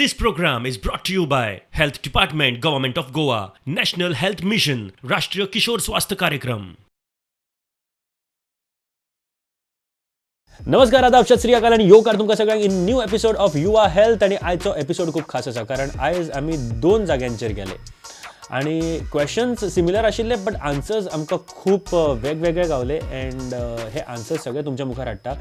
This program is brought to you by Health Department, Government of Goa, National Health Mission, राष्ट्रीय किशोर स्वास्थ्य कार्यक्रम. नमस्कार, आदाब, सत श्री अकाल आणि येवकार तुमकां सगळ्यांक इन न्यू एपिसोड ऑफ युवा हेल्थ. आणि आयचो एपिसोड खूब खास आसा कारण आयज आमी 2 जाग्यांचेर गेले आणि क्वेश्चन्स सिमिलर आशिल्ले बट आन्सर्स आमकां खूब वेगवेगळे गावले अँड हे आन्सर्स सगळे तुमच्या मुखार हाडटा.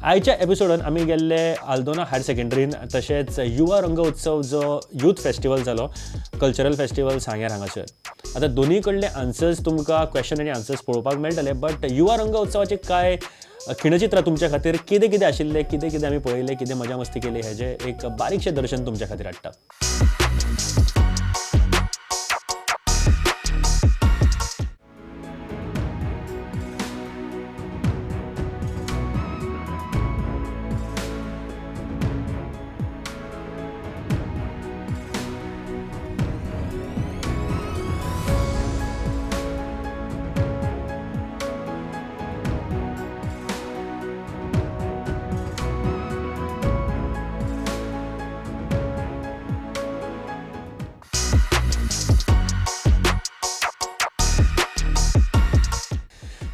आयच्या एपिसोडान आमी गेल्ले आल्दोना हायर सेकंडरीन, तशेंच युवा रंग उत्सव जो यूथ फेस्टिवल जालो, कल्चरल फेस्टिवल सांगेर हांगासर. आतां दोनूय कडले आन्सर्स तुमकां क्वेश्चन आनी आन्सर्स पळोवपाक मेळटले, बट युवा रंग उत्सवाचे कांय खिणचित्रां तुमच्या खातीर कितें कितें आशिल्लें, कितें कितें आमी पळयलें, कितें मजा मस्ती केली, हेजें एक बारीकशें दर्शन तुमच्या खातीर हाडटा.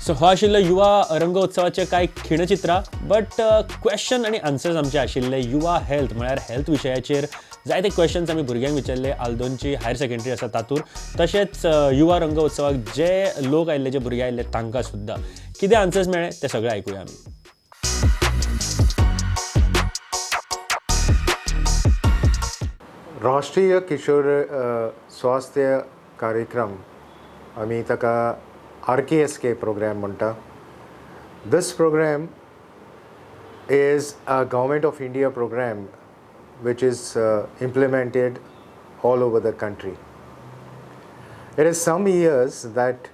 सो हो आशिल्लो युवा रंग उत्सवाचे कांय खिणचित्रां, बट क्वेश्चन आनी आन्सर्स आमचे आशिल्ले युवा हेल्थ, म्हळ्यार हेल्थ विशयाचेर जायते क्वेश्चन्स आमी भुरग्यांक विचारले. आल्दोनची हायर सेकंडरी आसा तातूंत, तशेंच युवा रंग उत्सवाक जे लोक आयिल्ले, जे भुरगे आयिल्ले तांकां सुद्दां कितें आन्सर्स मेळ्ळे ते सगळे आयकुया आमी. राष्ट्रीय किशोर स्वास्थ्य कार्यक्रम आमी ताका RKSK program म्हणटा. This program is a Government of India program which is implemented all over the country. It is some years that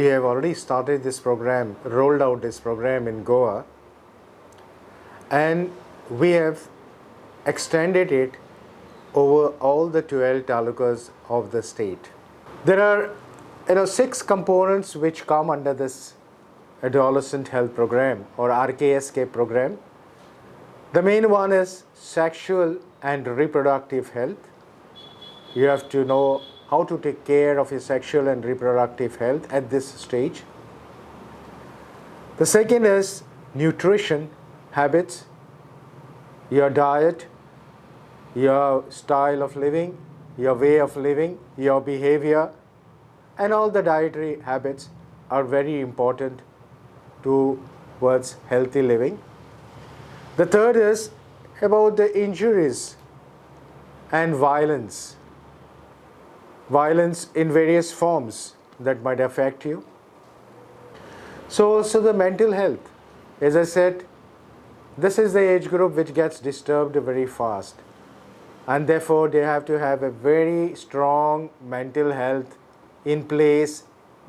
we have already started this program, rolled out this program in Goa, and we have extended it over all the 12 talukas of the state. There are 6 components which come under this adolescent health program or RKSK program. The main one is sexual and reproductive health. You have to know how to take care of your sexual and reproductive health at this stage. The second is nutrition habits, your diet, your style of living, your way of living, your behavior, and all the dietary habits are very important towards healthy living. The third is about the injuries and violence in various forms that might affect you. So the mental health, as I said, this is the age group which gets disturbed very fast, and therefore they have to have a very strong mental health in place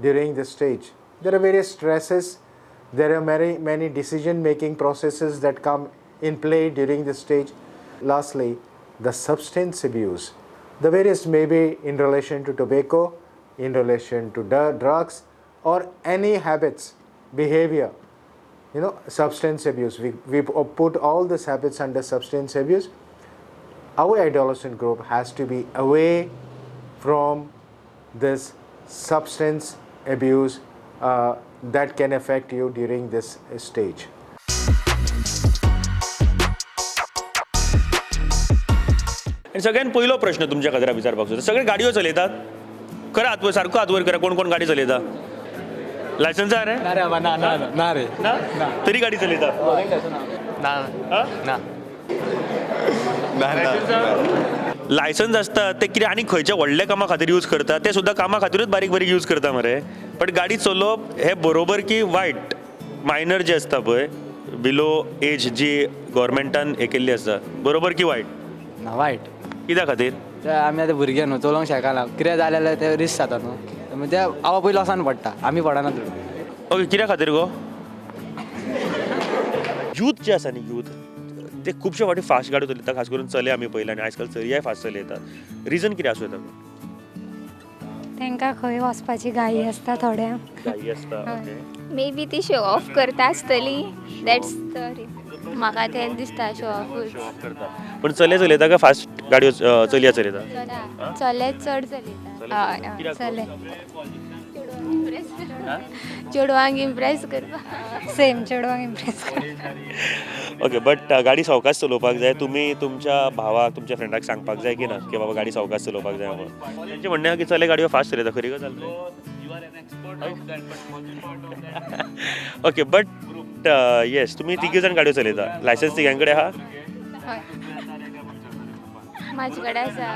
during this stage. There are various stresses, there are many decision making processes that come in play during this stage. Lastly, the substance abuse, the various maybe in relation to tobacco, in relation to drugs, or any habits, behavior, substance abuse. We put all these habits under substance abuse. Our adolescent group has to be away from this substance abuse that can affect you during this stage. आणि सगळ्यात पयलो प्रश्न तुमच्या खातीर विचारपाक सोदता, सगळे गाडयो चलयतात? करा हात वयर, सारको हात वयर करा. कोण कोण गाडी चलयता? लायसन्स आहा रे? ना रे. ना तरी गाडी चलयता? ना. लायसन्स आसता ते कितें आनी खंयच्या व्हडल्या कामा खातीर यूज करता, ते सुद्दां कामा खातीरूच बारीक बारीक यूज करता मरे. बट गाडी चलोवप हे बरोबर की वायट? मायनर जे आसता पळय, बिलो एज जी गव्हर्मेंटान हे केल्ली आसता, बरोबर की वायट? ना, वायट. कित्या खातीर? आमी आतां भुरगे न्हू, चलोवंक शेकाना, कितें जालें जाल्यार ते रिस्क जाता न्हू, ते आवा पयलो वचून पडटा, आमी पडना चड. ओके, कित्या खातीर गो? यूथ जे आसा न्ही, यूथ ते खुबशे फावटी फास्ट गाडी चलयता, खास करून चले आमी पळयला, आनी आजकाल चलयाय फास्ट चलयतात. रिजन कितें आसूं येता? तांकां खंय वचपाची घाई आसता, थोड्यांक घाई आसता. मे बी ती शो ऑफ करता आसतली, दॅट्स द रिजन. म्हाका तें दिसता शो ऑफूच शो ऑफ करता पण चले चलयता काय फास्ट गाडयो चलया चलयता चले चड चलयता हय कित्याक? चले चेडवांक इम्प्रेस करपा सेम चेडवांक इम्प्रेस ओके बट गाडी सावकाश चलोवपाक जाय तुमी तुमच्या भावाक तुमच्या फ्रेंडाक सांगपाक जाय की ना की बाबा गाडी सावकाश चलोवपाक जाय म्हणून तेंचें म्हणणें आहा की चले गाडयो फास्ट चलयता खरी गजाल ओके बट येस तुमी तिगी जाण गाडयो चलयता लायसन्स तिगां कडेन आहा हय म्हाजे कडेन आसा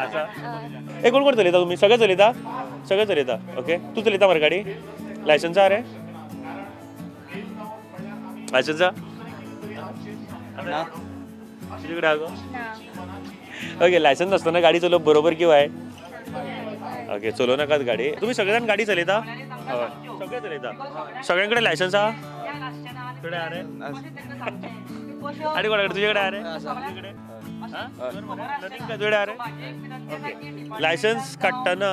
ए कोण कोण चलयता तुमी सगळे चलयता ओके तूं चलयता मरे गाडी लायसन्स आहा रे लायसन्स आहा तुजे कडेन आहा गो ओके लायसन्स नासतना गाडी चलोवप बरोबर की वायट ओके चलोव नाकात गाडी तुमी सगळे जाण गाडी चलयता हय सगळे चलयता सगळ्यां कडेन लायसन्स आहा कडेन आहा रे आनी कोणा कडेन तुजे कडेन आहा रे तुजे कडेन आहा रे ओके लायसन्स काडटना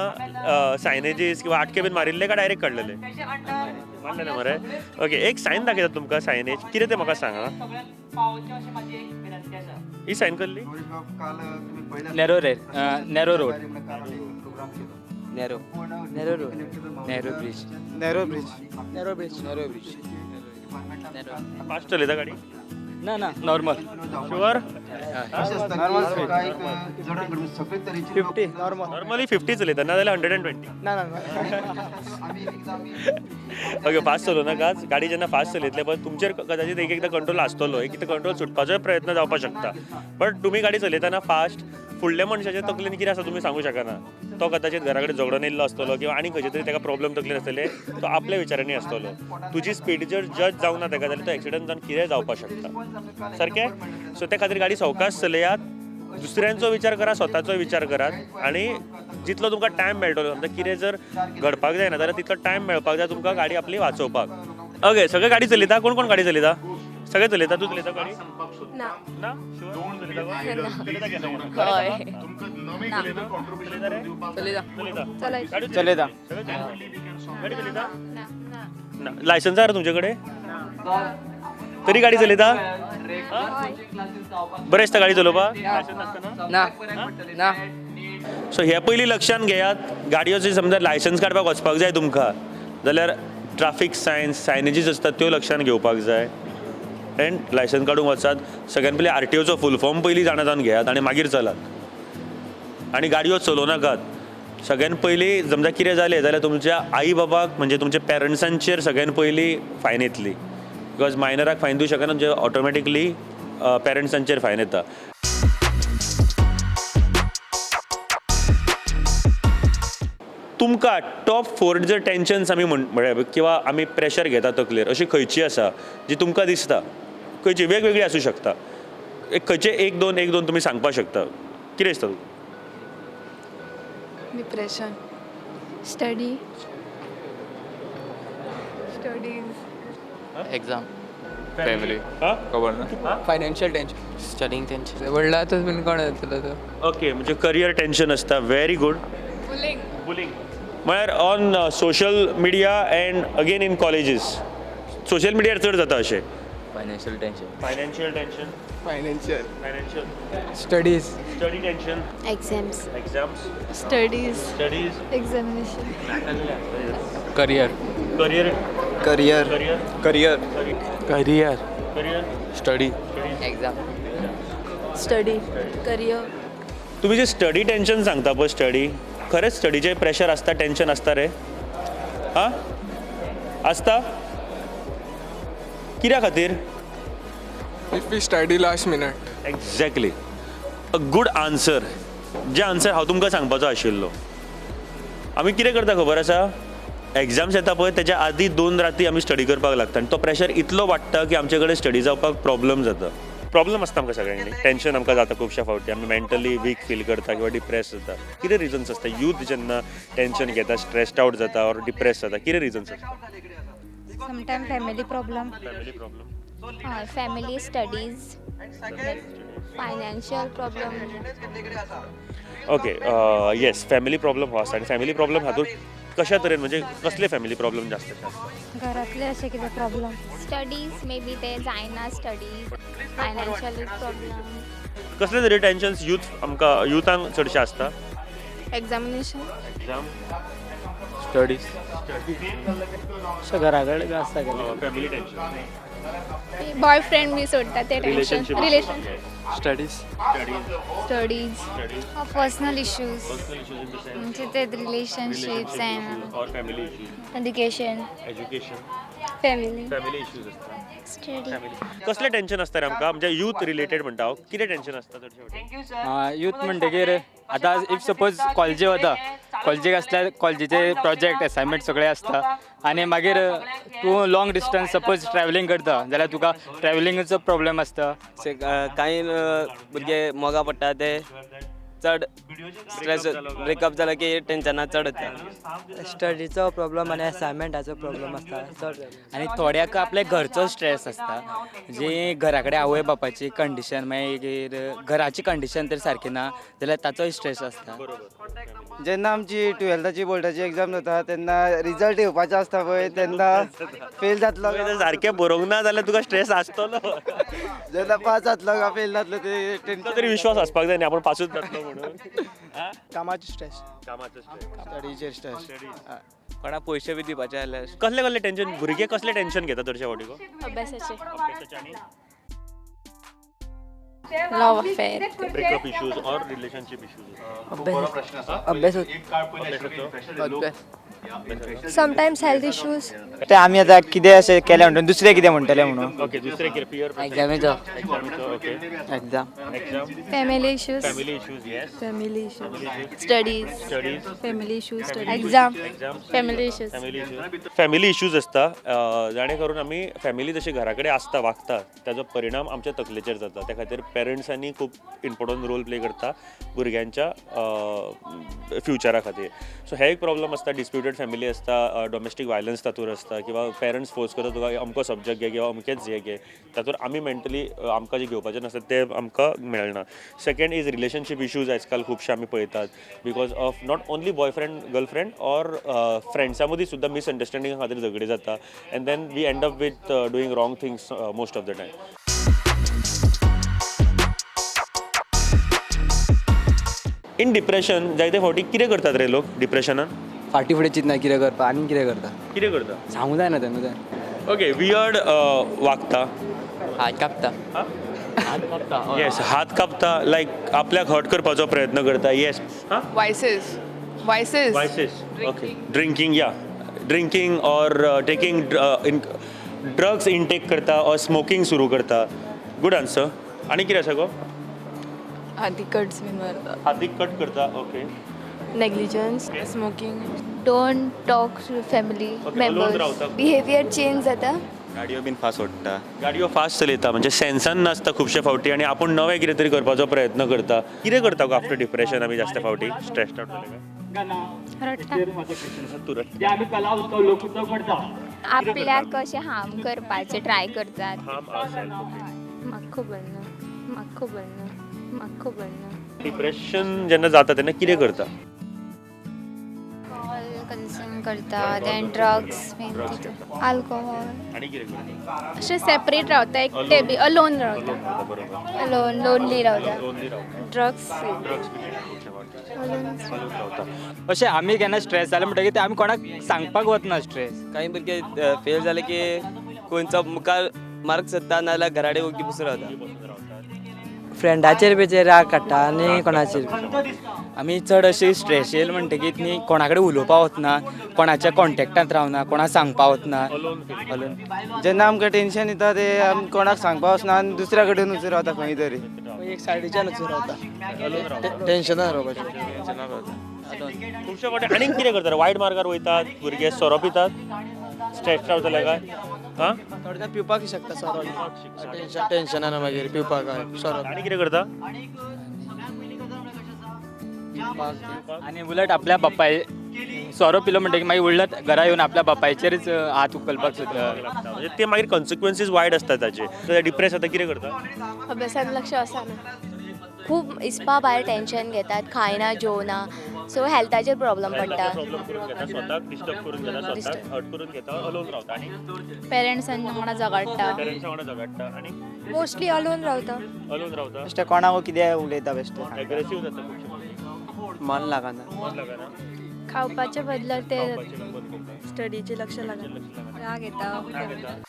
सायनेजीस किंवा आटके बीन मारिल्ले काय डायरेक्ट काडलेले मारलेले मरे ओके एक सायन दाखयतात तुमकां सायनेज कितें तें म्हाका सांगा ही सायन कसली नॅरो रे narrow road narrow narrow road narrow bridge narrow bridge narrow bridge narrow bridge fast चलयता गाडी ना ना normal sure normal 50 normal normally 50 चलयता ना जाल्यार 120 ना ना ओके फास्ट चलोव नाकाच गाडी जेन्ना फास्ट चलयतले पण तुमचेर कदाचित एक एकदां कंट्रोल आसतलो एक एकदां कंट्रोल सुटपाचोय प्रयत्न जावपाक शकता बट तुमी गाडी चलयतना फास्ट फुडल्या मनशाच्या तकलेन कितें आसा तुमी सांगूं शकना तो कदाचित घरा कडेन झगडून येयल्लो आसतलो किंवा आनी खंयचे तरी ताका प्रॉब्लेम तकलेन आसतले तो आपल्या विचारांनी आसतलो तुजी स्पीड जर जज जावं ना ताका जाल्यार तो एक्सिडंट जावन कितेंय जावपाक शकता सारकें सो त्या खातीर गाडी सावकाश चलयात दुसऱ्यांचो विचार करा स्वताचो विचार करात आनी जितलो तुमकां टायम मेळटलो समजा कितें जर घडपाक जायना जाल्यार तितलो टायम मेळपाक जाय तुमकां गाडी आपली वाचोवपाक ओके सगळे गाडी चलयता कोण कोण गाडी चलयता सगळे चलयता तूं चलयता गाडी ना ना चलयता लायसन्स आहा तुमचे कडेन तरी गाडी चलयता बरें दिसता गाडी चलोवपाक ना ना सो हे पयलीं लक्षांत घेयात गाडयो जर समजा लायसन्स काडपाक वचपाक जाय तुमकां जाल्यार ट्राफीक सायनेजीस आसतात त्यो लक्षांत घेवपाक जाय एंड लायसन्स काडूंक वचात सगळ्यान पयलीं RTOचो फूल फॉर्म पयलीं जाणा जावन घेयात आनी मागीर चलात आनी गाडयो चलोव नाकात सगळ्यान पयलीं समजा कितें जालें जाल्यार तुमच्या आई बाबाक म्हणजे तुमच्या पेरंट्सांचेर सगळ्यान पयलीं फायन येतली बिकॉज मायनराक फायन दिवंक शकना म्हणजे ऑटोमॅटिकली पेरंट्सांचेर फायन येता तुमकां टॉप 4 जर टेन्शन्स आमी म्हळ्यार किंवा आमी प्रेशर घेता तकलेर अशी खंयची आसा जी तुमकां दिसता खंयची वेगवेगळी आसूं शकता खंयचे एक दोन तुमी सांगपाक शकता कितें दिसता तुका depression study studies exam family हां खबर ना फायनान्शियल टेन्शन स्टडींग टेन्शन व्हडलातच बीन कोण येतलो तो ओके म्हणजे करियर टेन्शन आसता व्हेरी गुड बुलिंग म्हळ्यार on social media and again in colleges social मिडियार चड जाता अशें financial tension financial studies study tension exams studies studies examination career career career career career career study exam study career तुम्ही जे study tension सांगता पळय study खरेंच स्टडीचे pressure आसता टेन्शन आसता रे हां आसता कित्या खातीर if we study last minute exactly a good answer जे आन्सर हांव तुमकां सांगपाचो आशिल्लो आमी कितें करता खबर आसा एग्जाम्स येता पळय तेच्या आदी 2 राती आमी स्टडी करपाक लागता आनी तो प्रेशर इतलो वाडटा की आमचे कडेन स्टडी जावपाक प्रॉब्लम जाता प्रॉब्लम आसता आमकां सगळ्यांनी टेन्शन आमकां जाता खुबश्या फावटी आमी मेंटली वीक फील करता किंवा डिप्रेस जाता कितें रिजन्स आसता यूथ जेन्ना टेन्शन घेता स्ट्रेस्ड आउट जाता ऑर डिप्रेस जाता कितें रिजन्स आसता sometime family problem family studies financial problem okay yes family problem हो आसा आनी फॅमिली प्रॉब्लम हातूंत कशा तरेन म्हणजे कसले फॅमिली प्रॉब्लेम जास्त आसता? घरातले असे कितें प्रॉब्लम स्टडीज मे बी ते जायना स्टडी फायनान्शियल प्रॉब्लम कसले तरी टेन्शन्स युथांक चडशे आसता? एक्झामिनेशन एग्जाम, स्टडीज घरा कडेन आसता फॅमिली टेन्शन, बॉयफ्रेंड बी सोडटा ते tension relation studies studies personal issues म्हणजे ते रिलेशनशिप्स अँड और family issues, education education, family family issues आसता. स्टडी कसले टेन्शन आसता रे आमकां म्हणजे यूथ रिलेटेड म्हणटा हांव, कितें टेन्शन आसता चडशे? यूथ म्हणटकीर आतां इफ सपोज कॉलेजी वता कॉलेजीक आसल्यार कॉलेजीचे प्रोजेक्ट असायनमेंट सगळे आसता आनी मागीर तूं लॉंग डिस्टन्स सपोज ट्रॅव्हलिंग करता जाल्यार तुका ट्रॅव्हलिंगेचो प्रॉब्लेम आसता. कांय भुरगे मोगा पडटा ते चड स्ट्रेस ब्रेकअप जाला की टेन्शनां चड येता. स्टडीचो प्रॉब्लम आनी असायनमेंटाचो प्रॉब्लम आसता चड. आनी थोड्याक आपल्या घरचो स्ट्रेस आसता जी घरा कडेन आवय बापाची कंडिशन मागीर घराची कंडिशन तर सारकी ना जाल्यार ताचोय स्ट्रेस आसता. जेन्ना आमची टुवेल्थाची बोर्डाची एग्जाम जाता तेन्ना रिजल्ट येवपाचो आसता पळय तेन्ना फेल जातलो सारकें बरोवंक ना जाल्यार तुका स्ट्रेस आसतलो. जेन्ना पास जातलो काय फेल जातलो ते तुका तरी विश्वास आसपाक जाय न्ही आपण पासूच जातलो म्हणून. कामाची स्ट्रेस कामाचो स्ट्रेस, स्टडीचेर स्ट्रेस कोणाक पयशे बी दिवपाचे जाल्यार कसले कसले टेन्शन भुरगे कसले टेन्शन घेता चडशे फावटी गो? अभ्यासाचे अभ्यासाचे आणि लव अफेअर ब्रेकअप इश्यूज और relationship issues. Sometimes health issues ते आमी आतां कितें अशें केलें म्हणून दुसरे कितें म्हणटले म्हणून ओके दुसरे कितें फियर एक्झामीचो okay exam exam, family issues family issues, yes, family issues studies studies, family issues exam exam, family issues family issues आसता जाणे करून आमी फॅमिली जशी घरा कडेन आसता वागता ताजो परिणाम आमच्या तकलेचेर जाता. त्या खातीर पेरंट्सांनी खूब इम्पॉर्टंट रोल प्ले करता भुरग्यांच्या फ्युचरा खातीर. सो हे एक प्रॉब्लम आसता. डिस्प्युटेड फॅमिली आसता, डॉमेस्टीक वायलन्स तातूंत आसता किंवा पेरंट्स फोर्स करता तुका अमको सब्जेक्ट घे किंवा अमकेच हे घे तातूंत आमी मेंटली आमकां जे घेवपाचें नासता ते आमकां मेळना. सेकेंड इज रिलेशनशीप इश्यूज आजकाल खुबशे आमी पळयतात because of not only boyfriend girlfriend or फ्रेंड्सां मदीं सुद्दां मिसअंडरस्टँडिंगा खातीर झगडी जाता and then we end up with doing wrong things most of the time. In depression जायते फावटी कितें करतात रे लोक डिप्रेशनान? फाटी फुडें चिंतना कितें करपा आनी कितें करता कितें करता? सांगूं जायना तेन्ना तें ओके वियर्ड वागता, हात कापता येस, हात कापता, लायक आपल्याक हर्ट करपाचो प्रयत्न करता, येस. वायसेस वायसेस, ओके, ड्रिंकिंग, या ड्रिंकिंग और टेकिंग ड्रग्स इनटेक करता और स्मोकिंग सुरू करता. Good answer. आनी कितें आसा गो? हाती कट्स बीन मारता हातीक कट करता, okay. Negligence smoking don't talk to family alone members रावता. बिहेवियर चेंज जाता गाडयो बीन फास्ट ओडटा. गाडयो फास्ट चलयता म्हणजे सेन्सान नासता खुबशे फावटी आनी आपूण नवें कितें तरी करपाचो प्रयत्न करता. कितें करता गो आफ्टर डिप्रेशन आमी जास्त फावटी स्ट्रेस्ड आउट जाले आपल्याक कशें हार्म करपाचें ट्राय करतात. म्हाका खबर ना डिप्रेशन जेन्ना जाता तेन्ना कितें करता? कन्झ्युम करता देन ड्रग्स अल्कोहोल आनी कितें करता? अशें सेपरेट रावता एकटे बी अलोन रावता अलोन लोनली रावता ड्रग्स अशें आमी केन्ना स्ट्रेस जालें म्हणटकीर आमी कोणाक सांगपाक वतना स्ट्रेस. कांय भुरगे फेल जाले की खंयचो मुखार मार्क सोदता नाजाल्यार घरा कडेन ओग्गी बसून रावता. फ्रेंडाचेर बेचेर राग काडटा आनी कोणाचेर आमी चड अशी स्ट्रेस येयले म्हणटकीर न्ही कोणा कडेन उलोवपा वतना कोणाच्या कॉन्टेक्टांत रावना कोणाक सांगपा वतना जेन्ना आमकां टेन्शन येता ते आमी कोणाक सांगपा वचना आनी दुसऱ्या कडेन वचून रावता खंय तरी एक सायडीच्यान वचून रावता टेन्शनान रावपाचें. खुबशे फावटी आनीक कितें करतात? वायट मार्गार वयतात भुरगे, सोरो पितात स्ट्रेस आउट जाले काय? हां, थोडे जाण पिवपाक शकता सोरो टेन्शनान मागीर पिवपाक सोरो आनी कितें करता? आनी उलट आपल्या बापाय सोरो पिलो म्हणटकीर मागीर उलट घरा येवन आपल्या बापायचेरच हात उखलपाक सोदता. म्हणजे ते मागीर कॉन्सिक्वन्सीस वायट आसता ताचे. डिप्रेस जाता कितें करता? अभ्यासात लक्ष आसना खूब हिसपा भायर टेन्शन घेतात, खायना जेवना सो हेल्थाचेर प्रॉब्लेम पडटा. प्रॉब्लेम करून घेता, स्वताक डिस्टर्ब करून घेता, स्वताक हर्ट करून घेता, अलोन रावता आणि पेरेंट्सांच्या वांगडा झगडटा. पेरेंट्सा वांगडा झगडटा आणि मोस्टली अलोन रावता. अलोन रावता, बेश्टे कोणाक कितें उलयता बेश्टे एग्रेसिव्ह जाता खुबशे मन लागना. मन लागना, खावपाच्या बदला ते खावपाचें बंद करता, स्टडीचे लक्ष लागना. राग येता. राग येता.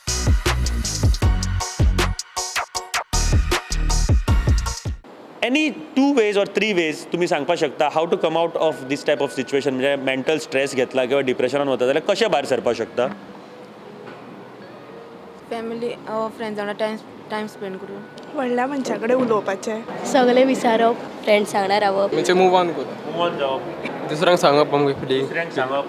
एनी 2 ways or 3 ways तुम्ही सांगपाक शकता how to come out of this type of situation, म्हणजे मेंटल स्ट्रेस घेतला किंवा डिप्रेशनान वता जाल्यार कशें भायर सरपाक शकता? फॅमिली फ्रेंड्स वांगडा टायम स्पेंड करून. व्हडल्या मनशा कडेन उलोवपाचें. सगळे विचारप, फ्रेंड्स वांगडा रावप. म्हणजे मूव ऑन करप, मूव ऑन जावप, दुसऱ्यांक सांगप आमगे फुडें. दुसऱ्यांक सांगप,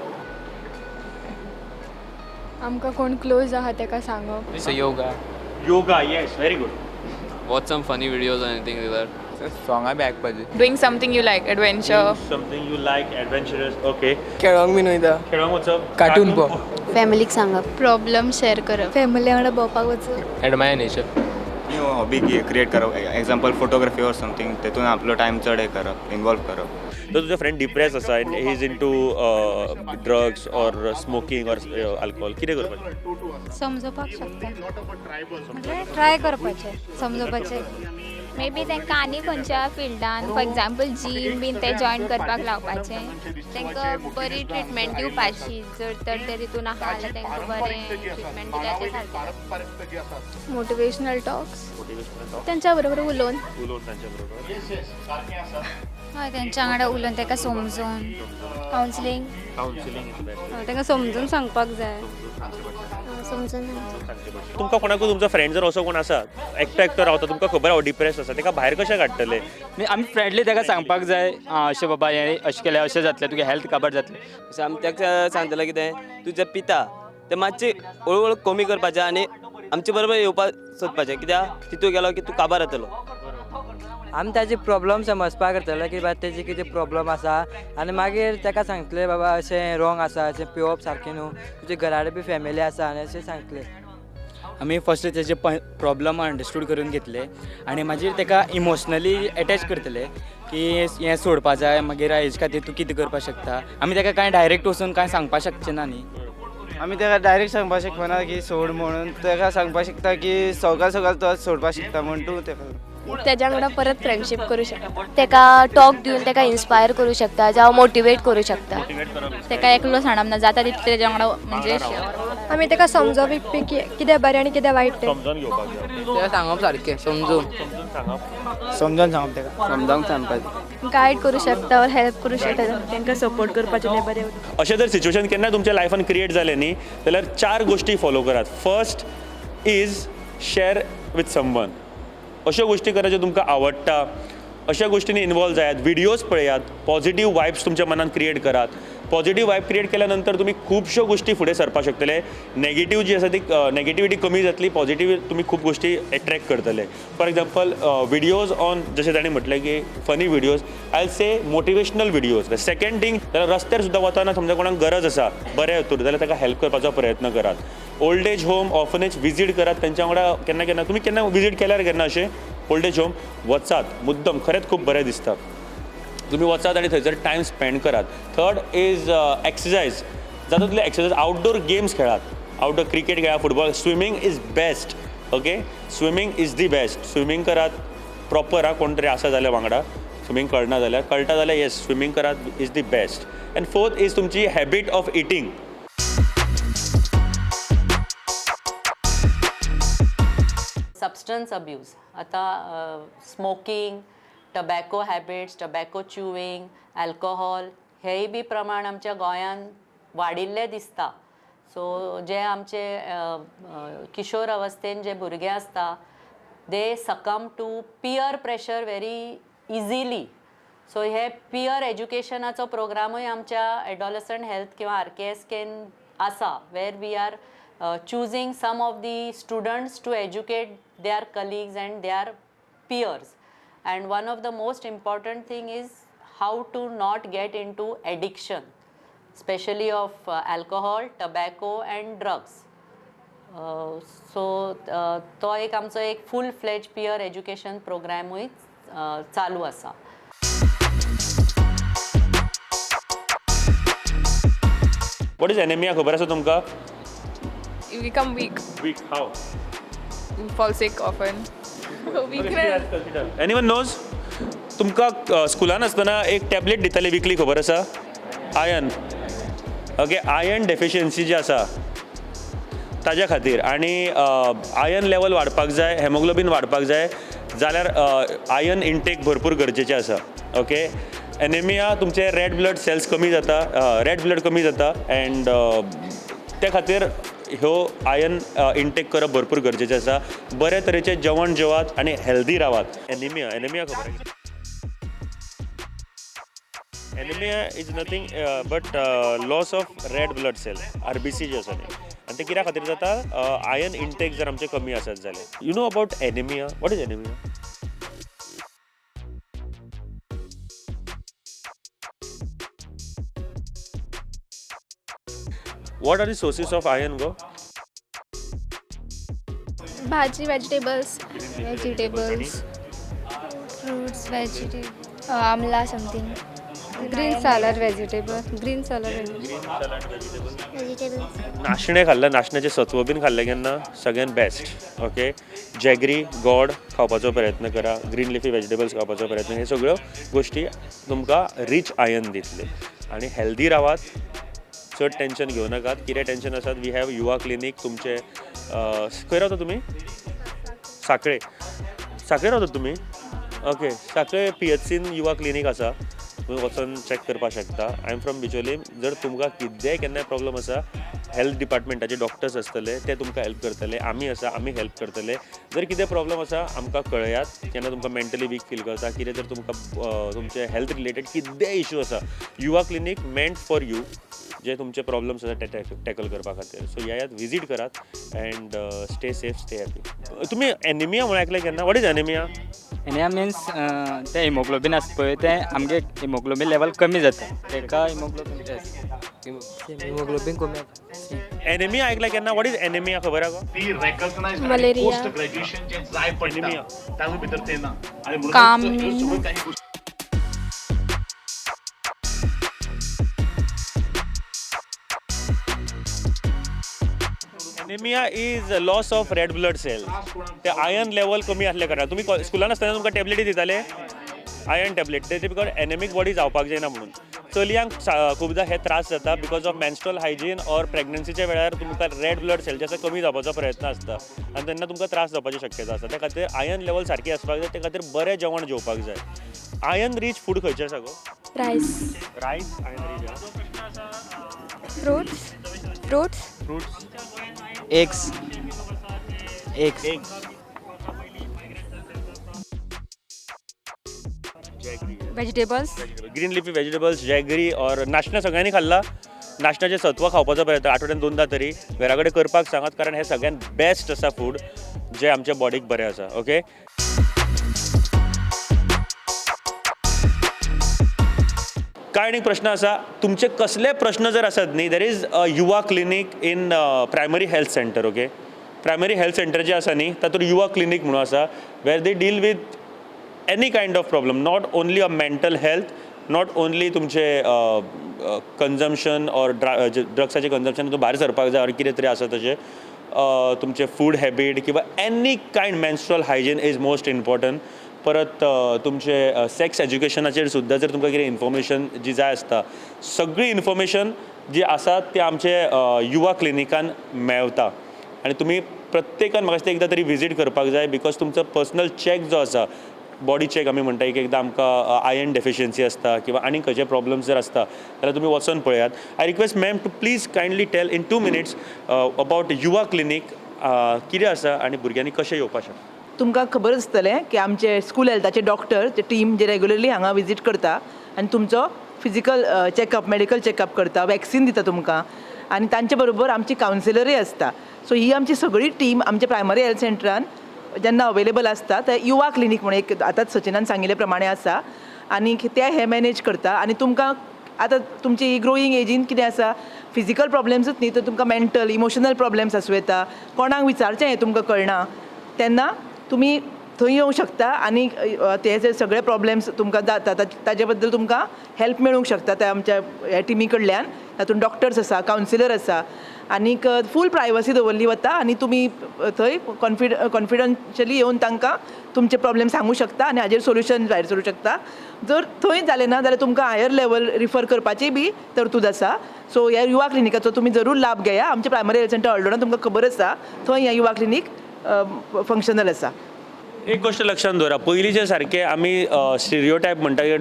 आमकां कोण क्लोज आहा तेका सांगप. So yoga. Yoga, yes, very good. Watch some funny videos or anything like that. सॉंगां बी आयकपाची. Doing something you like, adventure. Something you like, adventurous. Okay, खेळोंक बीन वयता, खेळोंक वचप, कार्टून पळोवप, फॅमिलीक सांगप. प्रॉब्लेम शेअर करप. फॅमिली वांगडा भोंवपाक वचप. Admire nature. New hobby create करप, एक्झाम्पल फोटोग्राफी ऑर समथींग, तेतून आपलो टायम चड हे करप, इन्वॉल्व करप. तर तुझा फ्रेंड डिप्रेस आसा and he is into drugs or smoking or alcohol, कितें करपाचें? समजोवपाक शकता म्हणजे ट्राय करपाचें समजोवपाचें. मे बी तांकां आनी खंयच्या फिल्डान फॉर एग्जाम्पल जीम बीन ते जॉयन करपाक लावपाचें. तांकां बरी ट्रिटमेंट दिवपाची. जर तर ते तितून आहा जाल्यार तांकां बरें ट्रिटमेंट दिल्यार ते सारकें. मोटिवेशनल टॉक्स तांच्या बरोबर उलोवन तांच्या बरोबर हय तेंच्या वांगडा उलोवन ताका समजोवन कावन्सिलींग तांकां समजून सांगपाक जाय. समजून तुमकां कोणाकूय तुमचो फ्रेंड जर असो कोण आसा एकटो रावता, तुमकां खबर आहा डिप्रेस आसा, ताका भायर कशें काडटले? आमी फ्रेंडली ताका सांगपाक जाय अशें बाबा हें अशें केल्यार अशें जातलें, तुगे हेल्थ काबार जातलें. सो आमी ताका सांगतलें कितें, तूं जें पिता तें मातशें हळू कमी करपाचें आनी आमचे बरोबर येवपाक सोदपाचें, कित्याक तितून गेलो की तूं काबार जातलो. आमी ताजे प्रॉब्लम समजपाक करतले की बाबा तेजे कितें प्रॉब्लम आसा आनी मागीर ताका सांगतले बाबा अशें रॉंग आसा, अशें पिवप सारकें न्हू, तुजे घरा कडेन बी फॅमिली आसा आनी अशें सांगतले. आमी फर्स्ट तेजे प्रॉब्लम अंडरस्टूड करून घेतले आनी मागीर ताका इमोशनली एटॅच करतले की हें सोडपा जाय, मागीर हेजे खातीर तूं कितें करपाक शकता. आमी ताका कांय डायरेक्ट वचून कांय सांगपाक शकचे ना न्ही. आमी ताका डायरेक्ट सांगपाक शकना की सोड म्हणून, ताका सांगपाक शकता की सगळ्यां तो सोडपाक शकता म्हणून तूं ताका तेज्या वांगडा परत फ्रेंडशीप करूं शकता. ताका टॉक दिवन ताका इन्स्पायर करूं शकता जावं मोटिवेट करूं शकता. ताका एकलो सांडप ना, जाता तितलें तेज्या वांगडा म्हणजे आमी ताका समजोवप की कितें बरें आनी कितें वायट तें समजून घेवपाक जाय. ताका सांगप सारकें समजून समजून ताका समजावंक सांगपाचें. गायड करूं शकता और हेल्प करूं शकता. तांकां सपोर्ट करपाचें तें बरें. अशें जर सिच्युएशन केन्ना तुमच्या लायफान क्रिएट जालें न्ही जाल्यार 4 गोश्टी फॉलो करात. First is share with someone. अशा गोष्टी करा ज्यो तुमकां आवडटा, अशा गोष्टींनी इन्वॉल्व जायात, व्हिडिओज पळयात, पॉझिटिव्ह वायब्स तुमच्या मनात क्रिएट करात. पॉझिटिव्ह वायब क्रिएट केल्यानंतर तुम्ही खूपशो गोष्टी फुडें सरपाक शकतले. नेगेटिव्ह जी आसा ती नेगेटिविटी कमी जातली, पॉझिटिव्ह तुम्ही खूप गोष्टी एट्रॅक्ट करतले. फॉर एक्झाम्पल व्हिडिओज ऑन, जशें ताणें म्हटलें की funny videos, I will say motivational videos. Second thing, जाल्यार रस्त्यार सुद्दां वताना समजा कोणाक गरज आसा बरें हातूर जाल्यार ताका हेल्प करपाचो प्रयत्न करात. Old age home, orphanage visit करात. त्यांच्या वांगडा केन्ना केन्ना तुम्ही केन्ना विजीट केल्यार केन्ना अशें ओल्ड एज होम वचात, मुद्दम खरेंच खूप बरें दिसता. तुम्ही वचात आणि थंयसर टायम स्पेंड करात. Third is exercise. जाता तितले एक्सरसाइज, आउटडोर गेम्स खेळात. आउटडोर क्रिकेट खेळा, football, swimming is best. Okay, swimming is the best. Swimming करात प्रॉपर. हा कोण तरी आसा जाल्यार वांगडा, स्विमींग कळटा जाल्यार येस स्विमींग करात is the best. And fourth is तुमची habit of eating. Substance abuse, आता smoking, tobacco habits, tobacco chewing, alcohol हेय बी प्रमाण आमच्या गोंयांत वाडिल्लें दिसता. सो जे आमचे किशोर अवस्थेन जे भुरगे आसता they succumb to peer pressure very easily. So हे पियर एज्युकेशनाचो प्रोग्रामूय आमच्या एडॉलसंट हेल्थ किंवा RKSKन आसा, where we are choosing some of the students to educate their colleagues and their peers. And one of the most important thing is how to not get into addiction, especially of alcohol, tobacco and drugs. तो एक आमचो एक full fledged peer education program चालू आसा. What is anaemia खबर आसा तुमकां? You become weak. Weak हाव? You fall sick often. Weakness. Anyone knows? तुमकां स्कुलान आसतना एक टॅबलेट दिताली विकली खबर आसा? आयर्न. ओके, आयर्न डेफिशियन्सी जी आसा ताज्या खातीर आनी आयर्न लेवल वाडपाक जाय, हेमोग्लोबीन वाडपाक जाय जाल्यार आयर्न इनटेक भरपूर गरजेचें आसा. ओके, एनेमिया तुमचे रेड ब्लड सेल्स कमी जाता, रेड ब्लड कमी जाता एंड त्या खातीर ह्यो आयर्न इनटेक करप भरपूर गरजेचें आसा. बरे तरेचें जेवण जेवात आनी हेल्दी रावात. एनेमिया खबर आसा? Anaemia is nothing but loss of red blood cell, RBC जे आसा न्ही, आनी ते कित्या खातीर जाता? आयर्न इनटेक जर आमचे कमी आसत जाल्यार. You know about anaemia? What is anaemia? What are the sources of iron, go? भाजी, vegetables, फ्रुट्स व्हेजिटेबल आमला समथिंग ग्रीन सॅलड नाशणे खाल्लं, नाशण्याचे सत्व बीन खाल्ले केन्ना सगळ्यात बेस्ट. ओके, जॅगरी, गोड खावपाचो प्रयत्न करा, ग्रीन लिफी व्हेजिटेबल्स खावपाचो प्रयत्न, हे सगळ्यो गोष्टी तुमकां रिच आयर्न दितले. आनी हेल्दी रावात, चड टेन्शन घेवं नाकात. कितें टेन्शन आसात, वी हॅव युवा क्लिनीक तुमचे. खंय रावता तुमी? साखळे रावता तुमी? ओके, साखळे PHCन युवा क्लिनीक आसा, तुम्ही वचून चॅक करपाक शकता. I am from Bicholim. जर तुमकां कितेंय केन्नाय प्रॉब्लम आसा, हेल्थ डिपार्टमेंटाचे डॉक्टर्स आसतले, ते तुमकां हेल्प करतले. आमी आसा, आमी हेल्प करतले. जर कितें प्रॉब्लम आसा आमकां कळयात. केन्ना तुमकां मेंटली वीक फील करता, कितें जर तुमकां तुमचे हेल्थ रिलेटेड कितेंय इश्यू आसा, युवा क्लिनीक मेंट फॉर यू, जे तुमचे प्रॉब्लम्स आसा ते टॅकल करपा खातीर. सो ह्यात विजीट करात and stay safe, stay happy. तुमी एनिमिया म्हणून आयकलें केन्ना? What is anaemia? Anaemia means ते हिमोग्लोबीन आसता पळय, ते आमगे हिमोग्लोबीन लेवल कमी जाता, तेका हिमोग्लोबीन कमी जाता. एनिमिया आयकलां केन्ना? वॉट इज एनिमिया खबर आहा? Malaria, anaemia is loss of red blood cell. ते आयर्न लेवल कमी आसल्या कारणान तुमी स्कुलान आसतना तुमकां टॅबलेटी दिताले, आयर्न टॅबलेट. ते बिकॉज एनेमीक बॉडी जावपाक जायना म्हणून. चलयांक खुबदां हे त्रास जाता because of menstrual hygiene or प्रेग्नन्सीच्या वेळार तुमकां रेड ब्लड सेल जे आसा कमी जावपाचो प्रयत्न आसता आनी तेन्ना तुमकां त्रास जावपाची शक्यता आसता. त्या खातीर आयर्न लेवल सारकी आसपाक जाय, त्या खातीर बरें जेवण जेवपाक जाय. आयर्न रीच फूड खंयचें आसा गो? रायस आयर्न रीच आसा. Fruits eggs vegetables green leafy vegetables, jaggery और नाशना सगळ्यांनी खाल्ला. नाशनाचे सत्व खावपाचो प्रयत्न आठवड्यान 2दा तरी घरा कडेन करपाक सांगात, कारण हे सगळ्यात बेस्ट आसा फूड जे आमच्या बॉडीक बरें आसा. ओके, काय आनीक प्रश्न आसा? तुमचे कसले प्रश्न जर आसत न्ही, देर is a Yuva clinic in primary health centre. Okay, primary health centre जे आसा न्ही तातूंत युवा क्लिनीक म्हणून आसा, where they deal with any kind of problem, not only a mental health, not only तुमचे कन्जम्पशन और ड्रग्साचें कन्जम्पशन तुमकां भायर सरपाक जाय और कितें तरी आसा तशें, तुमचे फूड हॅबीट किंवा any kind menstrual hygiene is most important. परत तुमचे सेक्स एज्युकेशनाचेर सुद्दां जर तुमकां कितें इन्फॉर्मेशन जी जाय आसता, सगळी इन्फॉर्मेशन जी आसा ती आमचे युवा क्लिनिकान मेळटा. आनी तुमी प्रत्येकान म्हाका दिसता एकदां तरी विजीट करपाक जाय, बिकॉज तुमचो पर्सनल चॅक जो आसा, बॉडी चॅक आमी म्हणटा, एक एकदां आमकां आयर्न डेफिशियन्सी आसता किंवा आनी खंयचे प्रॉब्लम्स जर आसता जाल्यार तुमी वचून पळयात. I request ma'am to please kindly tell in 2 minutes about Yuva clinic कितें आसा आनी भुरग्यांनी कशें येवपाक शकता. तुमकां खबर आसतलें की आमचे स्कूल हेल्थाचे डॉक्टर जे टीम जे रेग्युलरली हांगा विजीट करता आनी तुमचो फिजिकल चॅकअप, मेडिकल चॅकअप करता, वॅक्सीन दिता तुमकां, आनी तांचे बरोबर आमची कावन्सिलरूय आसता. सो ही आमची सगळी टीम आमच्या प्रायमरी हेल्थ सेंटरान जेन्ना अवेलेबल आसता ते युवा क्लिनीक म्हणून एक आतांच सचिनान सांगिल्ले प्रमाणे आसा, आनी ते हे मॅनेज करता. आनी तुमकां आतां तुमची ग्रोईंग एजीन कितें आसा, फिजिकल प्रॉब्लेम्सूच न्ही तर तुमकां मेंटल इमोशनल प्रॉब्लेम्स आसूं येता, कोणाक विचारचें हें तुमकां कळना, तेन्ना तुमी थंय येवंक शकता आनी ते जे सगळे प्रॉब्लेम्स तुमकां जाता ताजे बद्दल तुमकां हेल्प मेळूंक शकता त्या आमच्या ह्या टिमी कडल्यान. तातूंत डॉक्टर्स आसा, कावन्सिलर आसा आनीक फूल प्रायवसी दवरली वता आनी तुमी थंय कॉन्फिडन्शियली येवन तांकां तुमचे प्रॉब्लेम सांगूं शकता आनी हाजेर सोल्युशन भायर सरूं शकता. जर थंय जालें ना जाल्यार तुमकां हायर लेवल रिफर करपाची बी तरतूद आसा. सो ह्या युवा क्लिनिकाचो तुमी जरूर लाभ घेया. आमचे प्रायमरी हेल्थ सेंटर हळडोणा तुमकां खबर आसा, थंय ह्या युवा क्लिनीक फंक्शनल आसा. एक गोष्ट लक्षात दवरा, पयलींचे सारके आमी स्टिरियोटायप म्हणटा की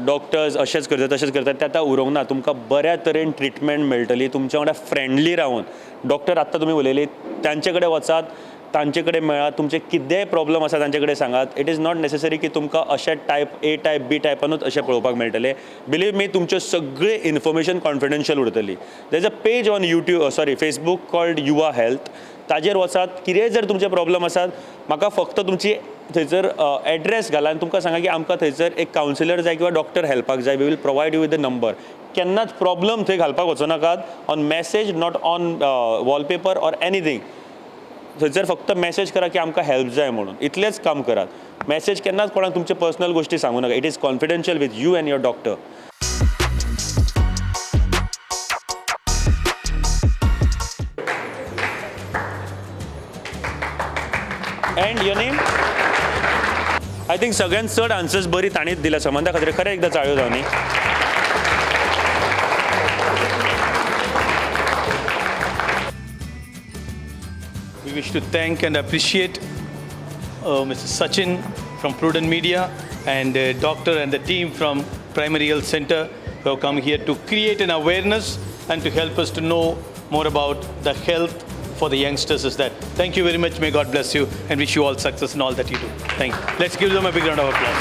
डॉक्टर्स अशेंच करतात तशेंच करतात ते आतां उरोंक ना. तुमकां बऱ्या तरेन ट्रिटमेंट मेळटली, तुमच्या वांगडा फ्रेंडली रावन. डॉक्टर आत्तां तुमी उलयली तांचे कडेन वचात, तांचे कडेन मेळात, तुमचे कितेंय प्रॉब्लम आसा तांचे कडेन सांगात. इट इज नॉट नेसेसरी की तुमकां अशे टायप ए टायप बी टायपानूच अशें पळोवपाक मेळटलें. बिलीव मी तुमचे सगळे इन्फॉर्मेशन कॉन्फिडेन्शियल उरतली. देर is a page on Facebook called युवा हेल्थ. ताजेर वचात, कितेंय जर तुमचे प्रॉब्लम आसात म्हाका फक्त तुमची थंयसर एड्रेस घाला आनी तुमकां सांगा की आमकां थंयसर एक कावन्सिलर जाय किंवा डॉक्टर हेल्पाक जाय. We will provide you with the number. केन्नाच प्रॉब्लम थंय घालपाक वचो नाकात on message, not on wallpaper or anything. थंयसर फक्त मॅसेज करा की आमकां हेल्प जाय म्हणून, इतलेंच काम करात. मॅसेज केन्नाच कोणाक तुमचे पर्सनल गोश्टी सांगू नाका. It is confidential with you end your doctor. End your name? I think सगळ्यांत चड आन्सर्स बरी ताणीच दिल्या. संबंधा खातीर खरें एकदां चाळ्यो जावनी. We wish to thank and appreciate Mr. Sachin from Prudent Media and doctor and the team from Primary Health Center who have come here to create an awareness and to help us to know more about the health for the youngsters is that. Thank you very much. May God bless you and wish you all success in all that you do. Thank you. Let's give them a big round of applause.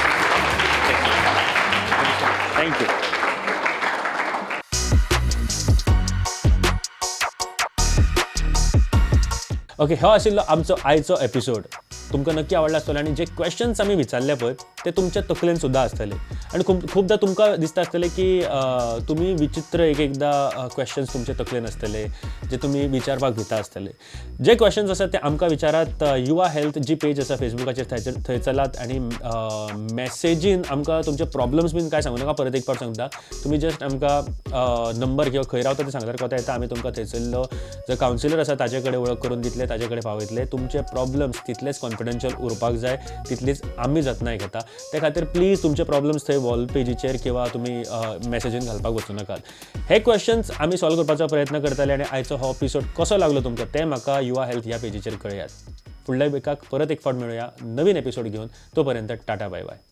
Thank you. Okay, हो आशिल्लो आमचो आयचो episode. तुमकां नक्की आवडला आसतलो आनी जे क्वेश्चन्स आमी विचारले पळय ते तुमच्या तकलेन सुद्दां आसतले. आनी खुबदां तुमकां दिसता आसतलें की तुमी विचित्र एकदां क्वेश्चन्स तुमचे तकलेन आसतले जे तुमी विचारपाक भिता आसतले. जे क्वेश्चन्स आसात ते आमकां विचारात. युवा हेल्थ जी पेज आसा फेसबुकाचेर थंय चलात आनी मॅसेजीन आमकां तुमचे प्रॉब्लम्स बीन कांय सांगू नाका. परत एक फावट सांगता, तुमी जस्ट आमकां नंबर किंवा खंय रावता ते सांगल्यार कोता येता. आमी तुमकां थंयसरलो जो कावन्सिलर आसा ताजे कडेन वळख करून दितले, ताजे कडेन पावयतले. तुमचे प्रॉब्लम्स तितलेच कॉन्फिडेन्शियल उरपाक जाय, तितलीच आमी जतनाय घेता. ते खातीर प्लीज तुमचे प्रॉब्लम्स थंय वॉल पेजीचेर किंवा तुमी मॅसेजीन घालपाक वचूं नाकात. हे क्वेश्चन्स आमी सॉल्व करपाचो प्रयत्न करतले आनी आयचो हो एपिसोड कसो लागलो तुमकां तें म्हाका युवा हेल्थ ह्या पेजीचेर कळयात. फुडल्या विकाक परत एक फावट मेळुया नवीन एपिसोड घेवन. तोपर्यंत टाटा बाय बाय.